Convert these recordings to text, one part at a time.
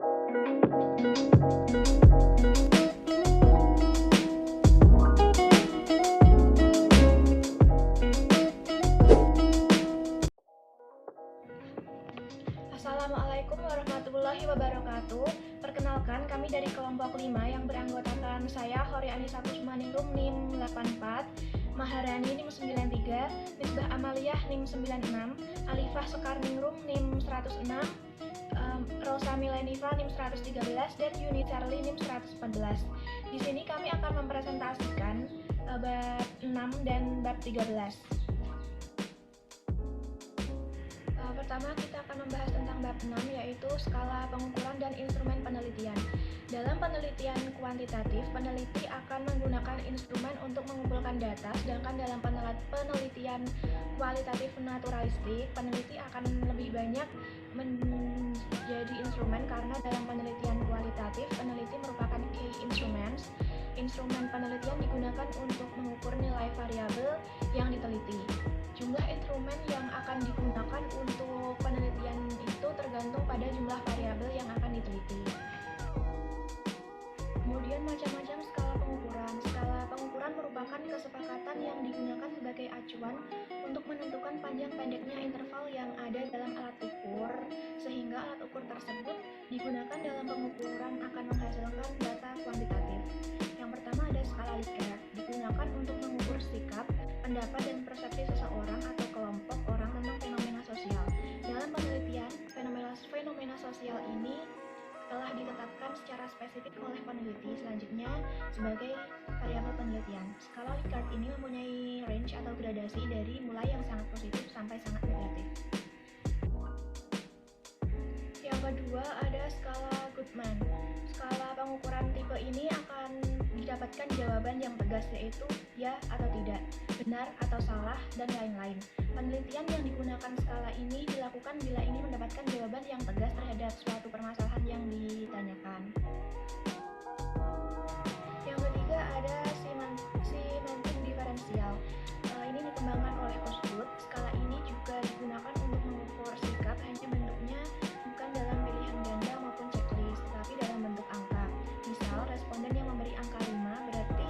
Assalamualaikum warahmatullahi wabarakatuh. Perkenalkan, kami dari kelompok 5 yang beranggotakan saya, Hori Anissa Kusmaningrum NIM 84, Maharani NIM 93, Misbah Amaliyah NIM 96, Alifah Sekarningrum NIM 106, Rosa Mileniva NIM 113, dan Yuni Charlie NIM 114. Di sini kami akan mempresentasikan bab 6 dan bab 13. Pertama kita akan membahas tentang bab 6, yaitu skala pengukuran dan instrumen penelitian. Dalam penelitian kuantitatif, peneliti akan menggunakan instrumen untuk mengumpulkan data, sedangkan dalam penelitian kualitatif naturalistik, peneliti akan lebih banyak menjadi instrumen karena dalam penelitian kualitatif, peneliti merupakan key instruments. Instrumen penelitian digunakan untuk mengukur nilai variabel yang diteliti. Jumlah instrumen yang akan digunakan untuk penelitian itu tergantung pada jumlah variabel yang akan diteliti. Kemudian macam-macam skala pengukuran. Skala pengukuran merupakan kesepakatan yang digunakan sebagai acuan untuk menentukan panjang pendeknya interval yang ada dalam alat ukur, sehingga alat ukur tersebut digunakan dalam pengukuran akan menghasilkan data kuantitatif. Yang pertama ada skala Likert, digunakan untuk mengukur sikap, pendapat, dan persepsi seseorang atau kelompok orang tentang fenomena sosial. Dalam penelitian, fenomena sosial ini telah ditetapkan secara spesifik oleh peneliti selanjutnya sebagai variabel penelitian. Skala Likert ini mempunyai range atau gradasi dari mulai yang sangat positif sampai sangat negatif. Yang kedua ada skala Goodman. Skala pengukuran tipe ini akan didapatkan jawaban yang tegas, yaitu ya atau tidak, benar atau salah, dan lain-lain. Penelitian yang digunakan skala ini dilakukan bila ingin mendapatkan jawaban yang tegas terhadap suatu permasalahan yang ditanyakan. Yang ketiga ada semantik diferensial. Ini dikembangkan oleh Osgood. Skala ini juga digunakan untuk mengukur sikap, hanya bentuknya bukan dalam pilihan ganda maupun checklist, tetapi dalam bentuk angka. Misal, responden yang memberi angka 5 berarti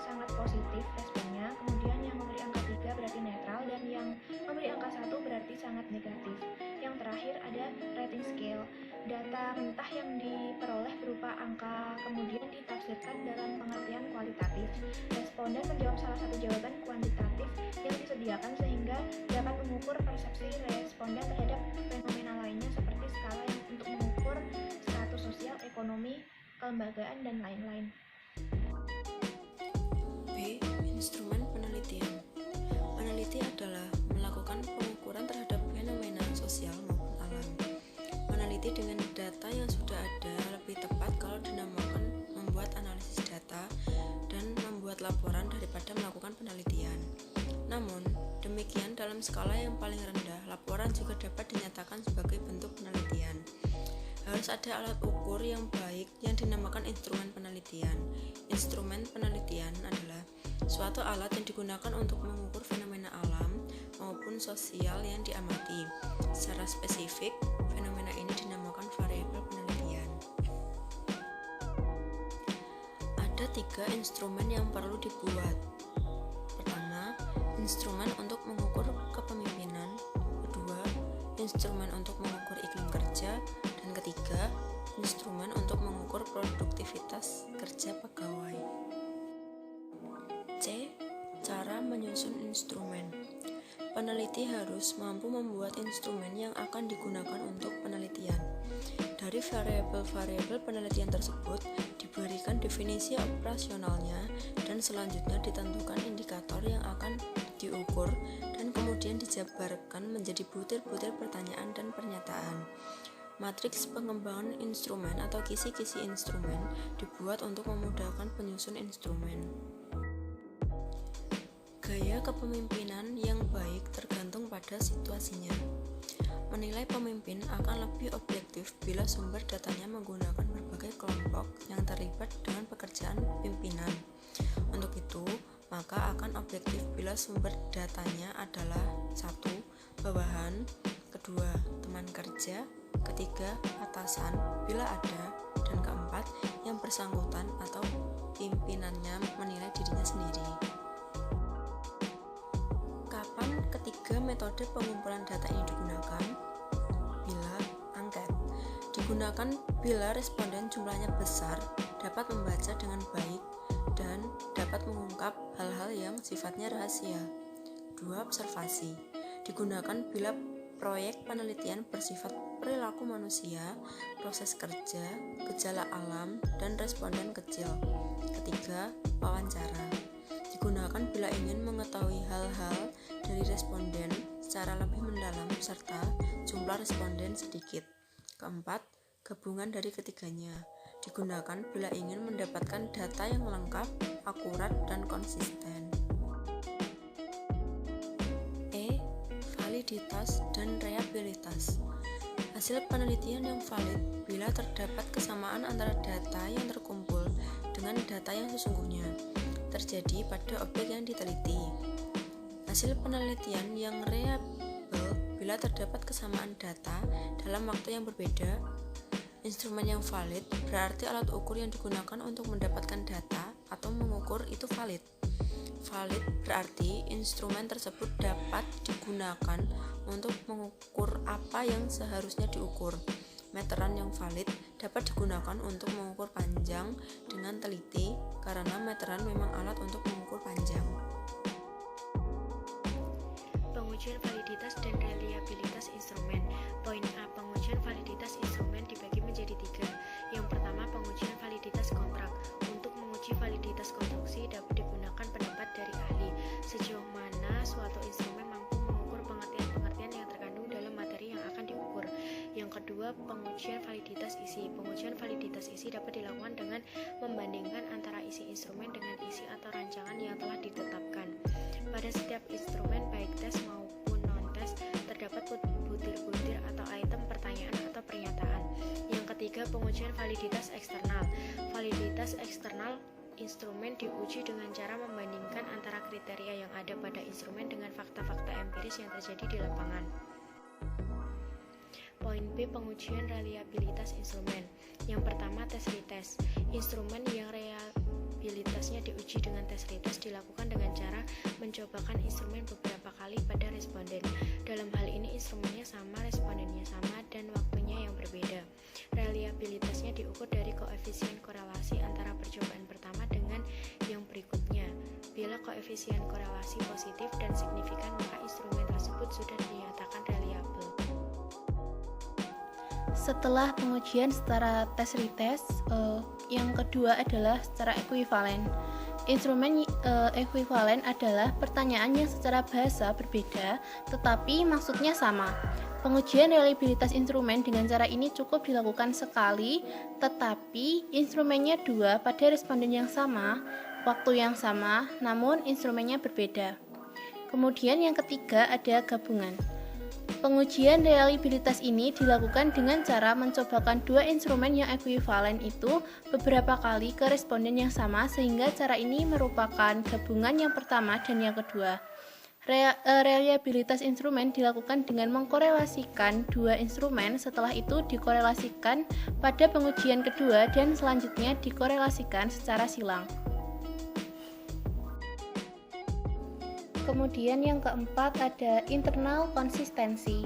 sangat positif responnya, kemudian yang memberi angka 3 berarti netral, dan yang memberi angka 1 berarti sangat negatif. Yang terakhir ada rating scale. Data mentah yang diperoleh berupa angka kemudian ditafsirkan dalam pengertian kualitatif. Responden menjawab salah satu jawaban kuantitatif yang disediakan sehingga dapat mengukur persepsi responden terhadap fenomena lainnya seperti skala yang untuk mengukur status sosial, ekonomi, kelembagaan, dan lain-lain. B. Instrumen penelitian. Peneliti adalah melakukan pengukuran terhadap fenomena sosial maupun alam. Meneliti dengan data yang sudah ada lebih tepat kalau dinamakan membuat analisis data dan membuat laporan daripada melakukan penelitian. Namun, demikian dalam skala yang paling rendah, laporan juga dapat dinyatakan sebagai bentuk penelitian. Harus ada alat ukur yang baik yang dinamakan instrumen penelitian. Instrumen penelitian adalah suatu alat yang digunakan untuk mengukur fenomena alam maupun sosial yang diamati. Secara spesifik, fenomena ini dinamakan variabel penelitian. Ada 3 instrumen yang perlu dibuat. Pertama, instrumen untuk mengukur kepemimpinan. Kedua, instrumen untuk mengukur iklim kerja. Dan ketiga, instrumen untuk mengukur produktivitas kerja pegawai. C. Cara menyusun instrumen. Peneliti harus mampu membuat instrumen yang akan digunakan untuk penelitian. Dari variabel-variabel penelitian tersebut diberikan definisi operasionalnya dan selanjutnya ditentukan indikator yang akan diukur dan kemudian dijabarkan menjadi butir-butir pertanyaan dan pernyataan. Matriks pengembangan instrumen atau kisi-kisi instrumen dibuat untuk memudahkan penyusun instrumen. Gaya kepemimpinan yang baik tergantung pada situasinya. Menilai pemimpin akan lebih objektif bila sumber datanya menggunakan berbagai kelompok yang terlibat dengan pekerjaan pimpinan. Untuk itu, maka akan objektif bila sumber datanya adalah 1. Bawahan, kedua, teman kerja, ketiga atasan bila ada, dan keempat yang bersangkutan atau pimpinannya menilai dirinya sendiri. Kapan ketiga metode pengumpulan data ini digunakan? Bila angket. Digunakan bila responden jumlahnya besar, dapat membaca dengan baik, dan dapat mengungkap hal-hal yang sifatnya rahasia. 2. Observasi. Digunakan bila proyek penelitian bersifat perilaku manusia, proses kerja, gejala alam, dan responden kecil. Ketiga, wawancara. Digunakan bila ingin mengetahui hal-hal dari responden secara lebih mendalam serta jumlah responden sedikit. Keempat, gabungan dari ketiganya. Digunakan bila ingin mendapatkan data yang lengkap, akurat, dan konsisten. Validitas dan reliabilitas. Hasil penelitian yang valid bila terdapat kesamaan antara data yang terkumpul dengan data yang sesungguhnya terjadi pada objek yang diteliti. Hasil penelitian yang reliable bila terdapat kesamaan data dalam waktu yang berbeda. Instrumen yang valid berarti alat ukur yang digunakan untuk mendapatkan data atau mengukur itu valid. Valid berarti instrumen tersebut dapat digunakan untuk mengukur apa yang seharusnya diukur. Meteran yang valid dapat digunakan untuk mengukur panjang dengan teliti karena meteran memang alat untuk mengukur panjang. Pengujian validitas dan reliabilitas instrumen. Poin A. Pengujian validitas instrumen dibagi menjadi 3. Yang pertama, pengujian validitas kontrak. Untuk menguji validitas konstruksi dapat digunakan pendapat dari ahli sejauh mana suatu instrumen mampu mengukur pengertian-pengertian yang terkandung dalam materi yang akan diukur. Yang kedua, pengujian validitas isi. Pengujian validitas isi dapat dilakukan dengan membandingkan antara isi instrumen dengan isi atau rancangan yang telah ditetapkan. Pada setiap instrumen baik tes maupun non-tes terdapat butir-butir atau item pertanyaan atau pernyataan. Yang ketiga, pengujian validitas eksternal. Validitas eksternal instrumen diuji dengan cara membandingkan antara kriteria yang ada pada instrumen dengan fakta-fakta empiris yang terjadi di lapangan. Poin B. Pengujian reliabilitas instrumen. Yang pertama, tes retest. Instrumen yang reliabilitasnya diuji dengan tes retest dilakukan dengan cara mencobakan instrumen beberapa kali pada responden. Dalam hal ini instrumennya sama, respondennya sama, dan waktunya yang berbeda. Reliabilitasnya diukur dari koefisien korelasi antara percobaan pertama dengan yang berikutnya. Bila koefisien korelasi positif dan signifikan, maka instrumen tersebut sudah dinyatakan reliable. Setelah pengujian secara tes retest, yang kedua adalah secara ekuivalen. Instrumen ekuivalen adalah pertanyaan yang secara bahasa berbeda tetapi maksudnya sama. Pengujian reliabilitas instrumen dengan cara ini cukup dilakukan sekali, tetapi instrumennya dua pada responden yang sama, waktu yang sama, namun instrumennya berbeda. Kemudian yang ketiga ada gabungan. Pengujian reliabilitas ini dilakukan dengan cara mencobakan dua instrumen yang ekuivalen itu beberapa kali ke responden yang sama sehingga cara ini merupakan gabungan yang pertama dan yang kedua. Reliabilitas instrumen dilakukan dengan mengkorelasikan dua instrumen, setelah itu dikorelasikan pada pengujian kedua dan selanjutnya dikorelasikan secara silang. Kemudian yang keempat ada internal konsistensi.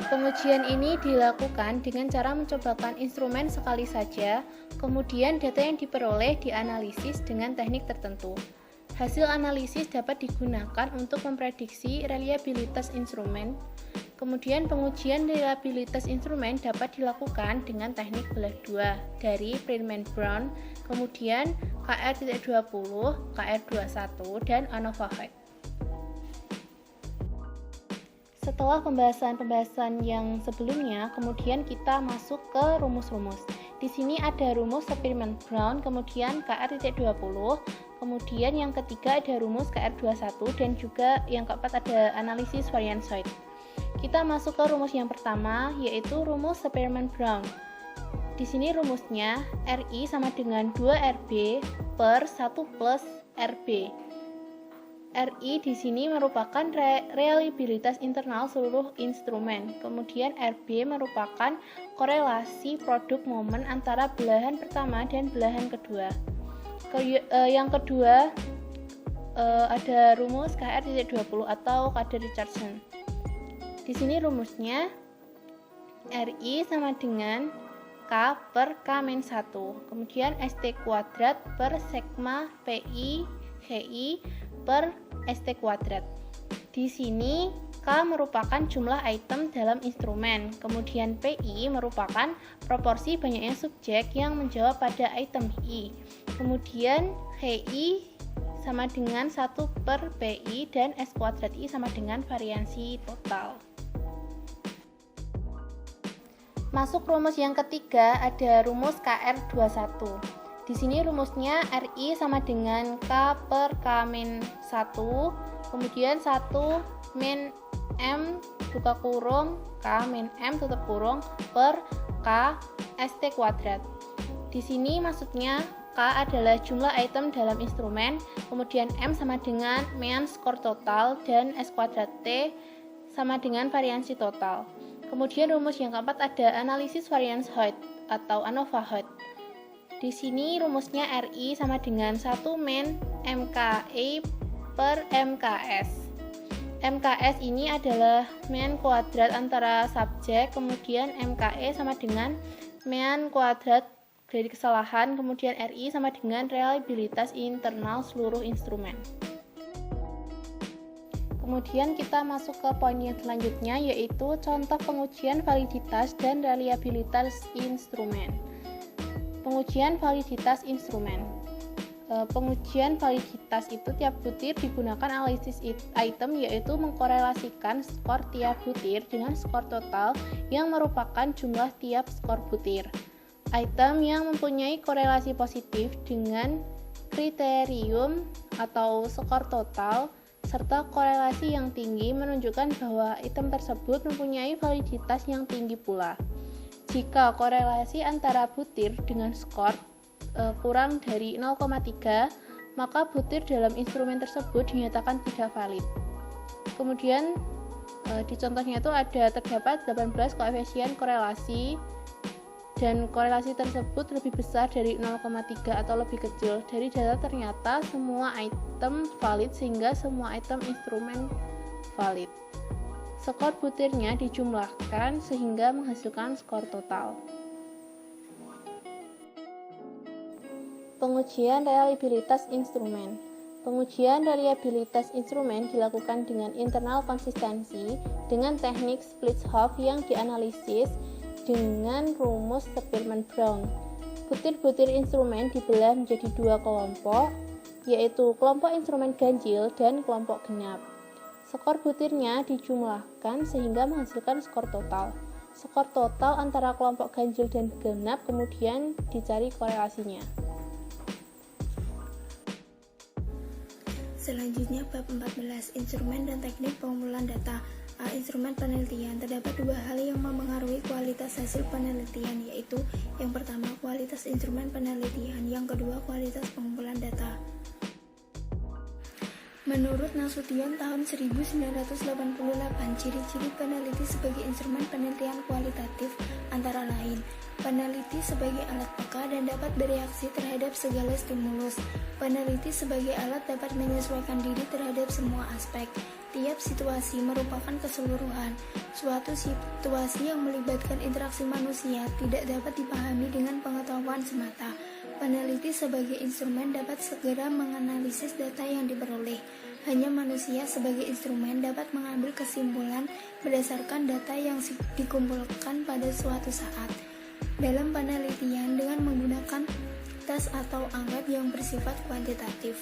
Pengujian ini dilakukan dengan cara mencobakan instrumen sekali saja, kemudian data yang diperoleh dianalisis dengan teknik tertentu. Hasil analisis dapat digunakan untuk memprediksi reliabilitas instrumen. Kemudian pengujian reliabilitas instrumen dapat dilakukan dengan teknik belah dua dari Friedman-Brown, kemudian KR.20, KR21, dan ANOVA. Setelah pembahasan-pembahasan yang sebelumnya, kemudian kita masuk ke rumus-rumus. Di sini ada rumus Friedman-Brown, kemudian KR.20, kemudian yang ketiga ada rumus KR21, dan juga yang keempat ada analisis varian Zoid. Kita masuk ke rumus yang pertama, yaitu rumus Friedman-Brown. Di sini rumusnya RI sama dengan 2RB per 1 plus RB. RI di sini merupakan reliabilitas internal seluruh instrumen. Kemudian RB merupakan korelasi produk momen antara belahan pertama dan belahan kedua. Yang kedua ada rumus KR-20 atau kadar Richardson. Di sini rumusnya RI sama dengan K per K-1. Kemudian ST kuadrat per sigma PI GI per ST kuadrat. Di sini K merupakan jumlah item dalam instrumen, kemudian PI merupakan proporsi banyaknya subjek yang menjawab pada item I. Kemudian GI sama dengan 1 per PI dan S kuadrat I sama dengan variansi total. Masuk rumus yang ketiga, ada rumus KR21. Di sini rumusnya RI sama dengan K per K-1, kemudian 1 min M buka kurung K min M tutup kurung per K ST kuadrat. Di sini maksudnya K adalah jumlah item dalam instrumen, kemudian M sama dengan mean skor total, dan S kuadrat T sama dengan variansi total. Kemudian rumus yang keempat ada analisis variance height atau ANOVA height. Di sini rumusnya RI sama dengan 1 min MKE per MKS. MKS ini adalah mean kuadrat antara subjek, kemudian MKE sama dengan mean kuadrat dari kesalahan, kemudian RI sama dengan reliabilitas internal seluruh instrumen. Kemudian kita masuk ke poin yang selanjutnya, yaitu contoh pengujian validitas dan reliabilitas instrumen. Pengujian validitas instrumen. Pengujian validitas itu tiap butir digunakan analisis item, yaitu mengkorelasikan skor tiap butir dengan skor total yang merupakan jumlah tiap skor butir. Item yang mempunyai korelasi positif dengan kriterium atau skor total serta korelasi yang tinggi menunjukkan bahwa item tersebut mempunyai validitas yang tinggi pula. Jika korelasi antara butir dengan skor kurang dari 0,3, maka butir dalam instrumen tersebut dinyatakan tidak valid. Kemudian di contohnya itu terdapat 18 koefisien korelasi, dan korelasi tersebut lebih besar dari 0,3 atau lebih kecil. Dari data ternyata semua item valid sehingga semua item instrumen valid. Skor butirnya dijumlahkan sehingga menghasilkan skor total. Pengujian reliabilitas instrumen. Pengujian reliabilitas instrumen dilakukan dengan internal konsistensi dengan teknik Splithoff yang dianalisis dengan rumus Spearman-Brown. Butir-butir instrumen dibelah menjadi dua kelompok, yaitu kelompok instrumen ganjil dan kelompok genap. Skor butirnya dijumlahkan sehingga menghasilkan skor total. Skor total antara kelompok ganjil dan genap kemudian dicari korelasinya. Selanjutnya bab 14, instrumen dan teknik pengumpulan data. Instrumen penelitian. Terdapat dua hal yang mempengaruhi kualitas hasil penelitian, yaitu yang pertama kualitas instrumen penelitian, yang kedua kualitas pengumpulan data. Menurut Nasution tahun 1988, ciri-ciri peneliti sebagai instrumen penelitian kualitatif antara lain: peneliti sebagai alat peka dan dapat bereaksi terhadap segala stimulus. Peneliti sebagai alat dapat menyesuaikan diri terhadap semua aspek. Tiap situasi merupakan keseluruhan. Suatu situasi yang melibatkan interaksi manusia tidak dapat dipahami dengan pengetahuan semata. Peneliti sebagai instrumen dapat segera menganalisis data yang diperoleh. Hanya manusia sebagai instrumen dapat mengambil kesimpulan berdasarkan data yang dikumpulkan pada suatu saat. Dalam penelitian dengan menggunakan tes atau angket yang bersifat kuantitatif.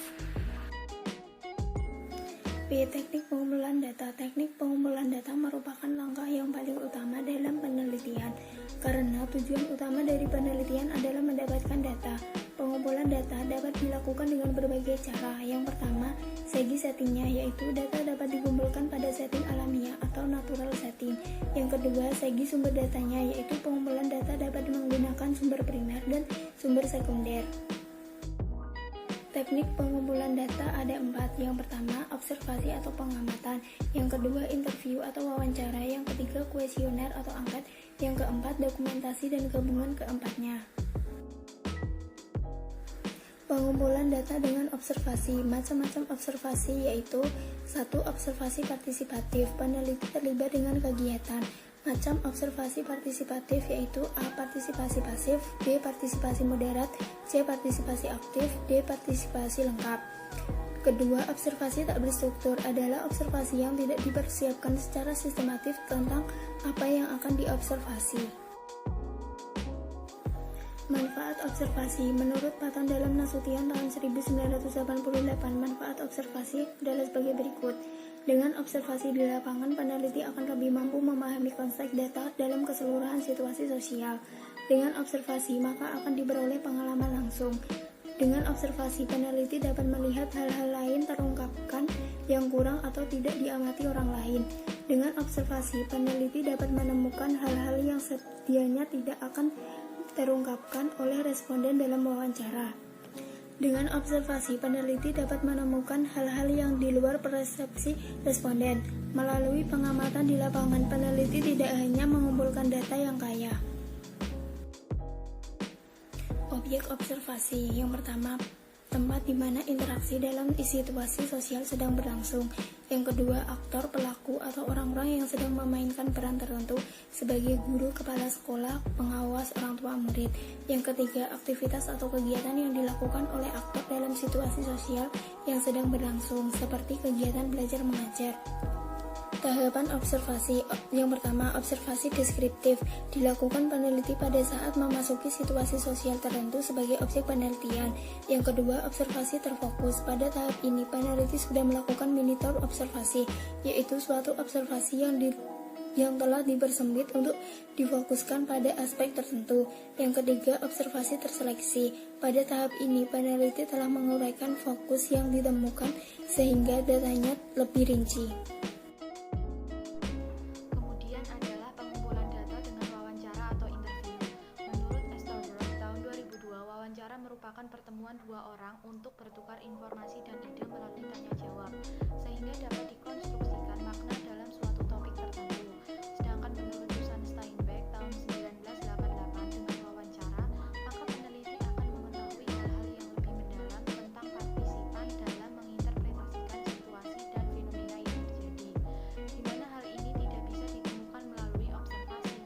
Teknik pengumpulan data. Teknik pengumpulan data merupakan langkah yang paling utama dalam penelitian, karena tujuan utama dari penelitian adalah mendapatkan data. Pengumpulan data dapat dilakukan dengan berbagai cara. Yang pertama, segi settingnya, yaitu data dapat dikumpulkan pada setting alamiah atau natural setting. Yang kedua, segi sumber datanya, yaitu pengumpulan data dapat menggunakan sumber primer dan sumber sekunder. Teknik pengumpulan data ada 4. Yang pertama, observasi atau pengamatan. Yang kedua, interview atau wawancara. Yang ketiga, kuesioner atau angket. Yang keempat, dokumentasi dan gabungan keempatnya. Pengumpulan data dengan observasi. Macam-macam observasi yaitu 1. Observasi partisipatif. Peneliti terlibat dengan kegiatan. Macam observasi partisipatif yaitu A. Partisipasi pasif, B. Partisipasi moderat, C. Partisipasi aktif, D. Partisipasi lengkap. Kedua, observasi tak berstruktur adalah observasi yang tidak dipersiapkan secara sistematif tentang apa yang akan diobservasi. Manfaat observasi. Menurut Patton dalam Nasution tahun 1988, manfaat observasi adalah sebagai berikut. Dengan observasi di lapangan, peneliti akan lebih mampu memahami konteks data dalam keseluruhan situasi sosial. Dengan observasi, maka akan diperoleh pengalaman langsung. Dengan observasi, peneliti dapat melihat hal-hal lain terungkapkan yang kurang atau tidak diamati orang lain. Dengan observasi, peneliti dapat menemukan hal-hal yang sedianya tidak akan terungkapkan oleh responden dalam wawancara. Dengan observasi, peneliti dapat menemukan hal-hal yang di luar persepsi responden. Melalui pengamatan di lapangan, peneliti tidak hanya mengumpulkan data yang kaya. Objek observasi. Yang pertama, tempat di mana interaksi dalam situasi sosial sedang berlangsung. Yang kedua, aktor, pelaku, atau orang-orang yang sedang memainkan peran tertentu sebagai guru, kepala sekolah, pengawas, orang tua, murid. Yang ketiga, aktivitas atau kegiatan yang dilakukan oleh aktor dalam situasi sosial yang sedang berlangsung, seperti kegiatan belajar mengajar. Tahapan observasi. Yang pertama, observasi deskriptif. Dilakukan peneliti pada saat memasuki situasi sosial tertentu sebagai objek penelitian. Yang kedua, observasi terfokus. Pada tahap ini, peneliti sudah melakukan miniatur observasi, yaitu suatu observasi yang telah dipersempit untuk difokuskan pada aspek tertentu. Yang ketiga, observasi terseleksi. Pada tahap ini, peneliti telah menguraikan fokus yang ditemukan sehingga datanya lebih rinci. Pertemuan dua orang untuk bertukar informasi dan ide melalui tanya jawab, sehingga dapat dikonstruksikan makna dalam suatu topik tertentu. Sedangkan menurut Susan Steinbeck tahun 1988, dengan wawancara, maka peneliti akan mengetahui hal-hal yang lebih mendalam tentang partisipan dalam menginterpretasikan situasi dan fenomena yang terjadi, di mana hal ini tidak bisa ditemukan melalui observasi.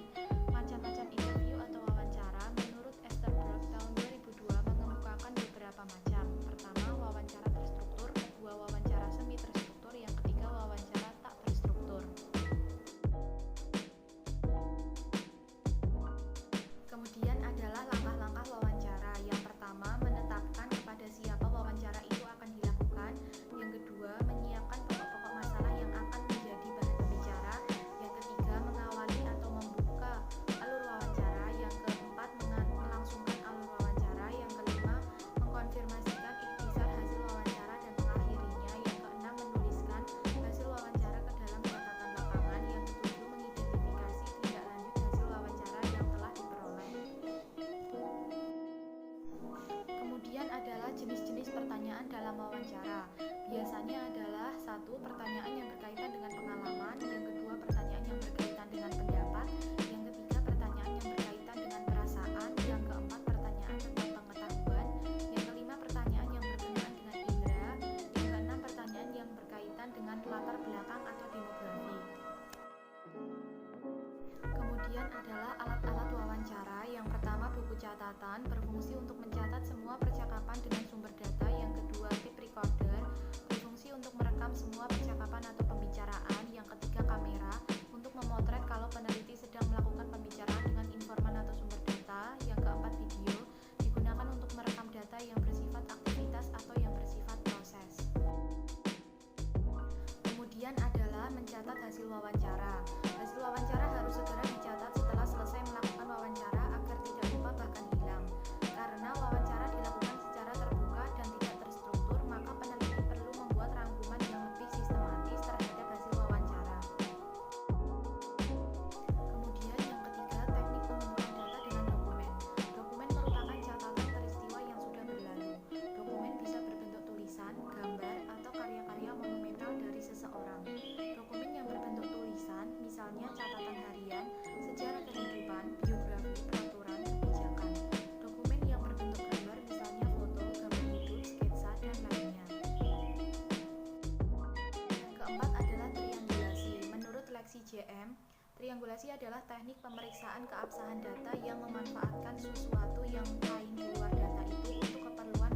Macam-macam interview atau wawancara menurut Easterbrook tahun 2002 mengemukakan beberapa macam. Pertama, wawancara terstruktur, kedua wawancara semi terstruktur, yang ketiga wawancara tak terstruktur. Kemudian adalah langkah-langkah wawancara. Yang pertama, menetapkan kepada siapa wawancara itu akan dilakukan. Yang kedua, menyiapkan pokok-pokok masalah yang akan menjadi bahan pembicara. Yang ketiga, mengawali atau membuka alur wawancara. Yang keempat, melangsungkan alur wawancara. Yang kelima, mengkonfirmasikan ikhtisar hasil wawancara dan mengakhirinya. Yang keenam, menuliskan hasil wawancara ke dalam catatan lapangan. Yang ketujuh, mengidentifikasi tindak lanjut hasil wawancara yang telah diperoleh. Kemudian adalah jenis-jenis pertanyaan dalam wawancara. Biasanya adalah 1. Pertanyaan yang berkaitan dengan pengalaman. Yang kedua, pertanyaan yang berkaitan dengan pendapat. Yang ketiga, pertanyaan yang berkaitan dengan perasaan. Yang keempat, pertanyaan tentang pengetahuan. Yang kelima, pertanyaan yang berkenaan dengan indera. Yang keenam, pertanyaan yang berkaitan dengan latar belakang atau demografi. Kemudian adalah alat-alat wawancara. Yang pertama, buku catatan, berfungsi untuk mencatat semua percakapan dengan sumber data. Yang kedua, tape recorder, berfungsi untuk merekam semua percakapan atau pembicaraan. Yang ketiga, kamera, untuk memotret kalau peneliti sedang melakukan pembicaraan dengan informan atau sumber data. Yang keempat, video, digunakan untuk merekam data yang bersifat aktivitas atau yang bersifat proses. Kemudian adalah mencatat hasil wawancara. Hasil wawancara harus segera dicatat setelah selesai melakukan wawancara agar tidak lupa bahkan hilang. Karena wawancara dilakukan secara terbuka dan tidak terstruktur, maka peneliti perlu membuat rangkuman yang lebih sistematis terhadap hasil wawancara. TCJM. Triangulasi adalah teknik pemeriksaan keabsahan data yang memanfaatkan sesuatu yang lain di luar data itu untuk keperluan